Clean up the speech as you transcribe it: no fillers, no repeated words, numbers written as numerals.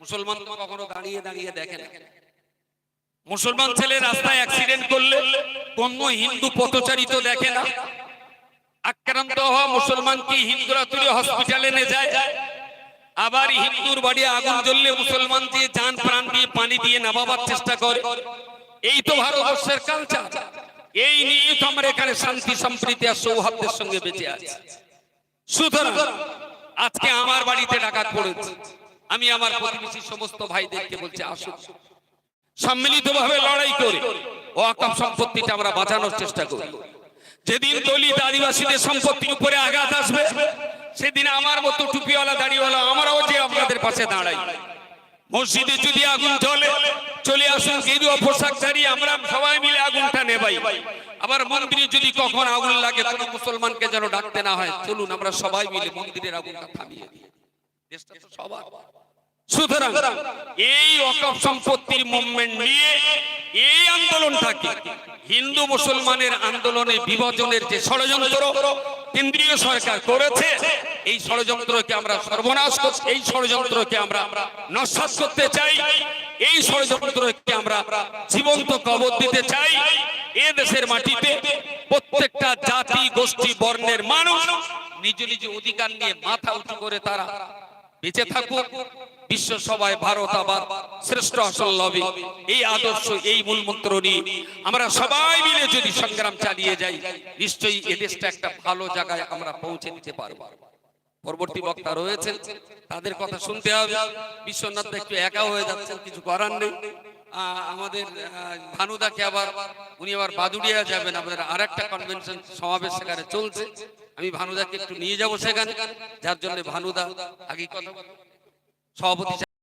মুসলমান তো কখনো দাঁড়িয়ে দাঁড়িয়ে দেখে না। মুসলমান ছেলে রাস্তায় অ্যাক্সিডেন্ট করলে কোন হিন্দু পথচারী তো দেখে না। আক্রান্ত হওয়া মুসলমানকে হিন্দুরা তুলে হসপিটালে নিয়ে যায়, আবার হিন্দুর বাড়ি আগুন জ্বললে মুসলমান দিয়ে জান প্রাণ দিয়ে পানি দিয়ে নামাবার চেষ্টা করে। এই তো ভারতবর্ষের কালচার। এই নিয়ে তো আমরা এখানে শান্তি সম্প্রীতি আর সৌহার্দ্যের সঙ্গে বেঁচে আছি। সুতরাং আজকে আমার বাড়িতে ডাকাত পড়েছে, আমি আমার প্রতিবেশী সমস্ত ভাইদেরকে বলছি আসুন সম্মিলিতভাবে লড়াই করে ওয়াকফ সম্পত্তিটা আমরা বাঁচানোর চেষ্টা করি। যেদিন দলিত আদিবাসীদের সম্পত্তির উপরে আঘাত আসবে সেদিন আমার মতো টুপিওয়ালা দাড়িওয়ালা আমরাও যে আপনাদের পাশে দাঁড়াই। মসজিদে যদি আগুন জ্বলে চলে আসুন গেরুয়া পোশাক দাঁড়িয়ে আমরা সবাই মিলে আগুনটা নেবাই। আবার মন্দিরে যদি কখন আগুন লাগে কোনো মুসলমানকে যেন ডাকতে না হয়, চলুন আমরা সবাই মিলে মন্দিরের আগুনটা থামিয়ে দিই। দেশটা তো সবার। সুতরাং এই ওয়াকফ সম্পত্তির মুভমেন্ট নিয়ে এই আন্দোলনটাকে হিন্দু মুসলমানের আন্দোলনে বিভাজনের যে ষড়যন্ত্র কেন্দ্রীয় সরকার করেছে, এই ষড়যন্ত্রকে আমরা সর্বনাশ করতে, এই ষড়যন্ত্রকে আমরা নস্যাৎ করতে চাই, এই ষড়যন্ত্রকে আমরা জীবন্ত কবর দিতে চাই। এ দেশের মাটিতে প্রত্যেকটা জাতি গোষ্ঠী বর্ণের মানুষ নিজ নিজ অধিকার নিয়ে মাথা উঁচু করে তারা বেঁচে থাকুক। বিশ্ব সভায় ভারত আবার শ্রেষ্ঠ আসল হবে, এই আদর্শ এই মূল মন্ত্র নিয়ে আমরা সবাই মিলে যদি সংগ্রাম চালিয়ে যাই নিশ্চয়ই এদেশটা একটা ভালো জায়গায় আমরা পৌঁছে দিতে পারবো। পরবর্তী বক্তা রয়েছেন, তাদের কথা শুনতে হবে। বিশ্বনাথ একটু একা হয়ে যাচ্ছেন, কিছু করার নেই। আমাদের ভানুদাকে আবার উনি আবার বাদুড়িয়া যাবেন, আমাদের আর একটা কনভেনশন সমাবেশ সেখানে চলছে। আমি ভানুদাকে একটু নিয়ে যাব সেখানে, যার জন্য ভানুদা আগে কথা সভাপতি